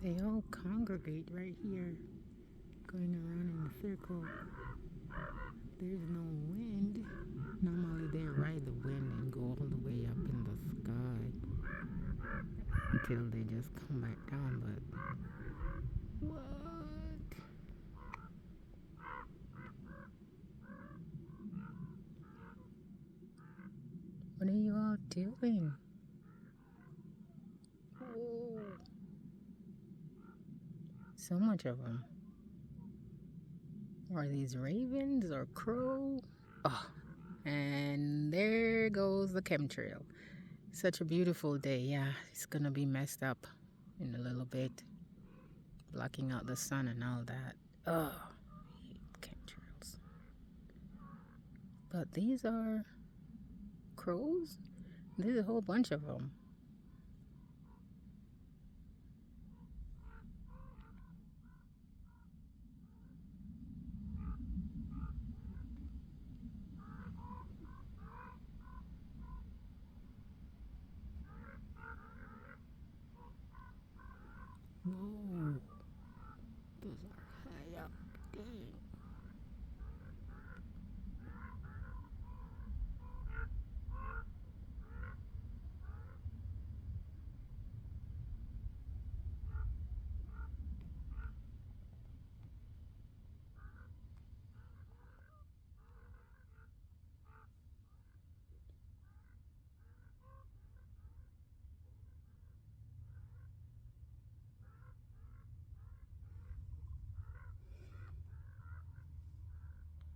They all congregate right here, going around in a circle. There's no wind. Normally they ride the wind and go all the way up in the sky until they just come back down, but what? What are you all doing? Oh, so much of them. Are these ravens or crow? Oh, and there goes the chemtrail. Such a beautiful day. Yeah, it's gonna be messed up in a little bit, blocking out the sun and all that. Oh, I hate chemtrails. But these are crows. There's a whole bunch of them.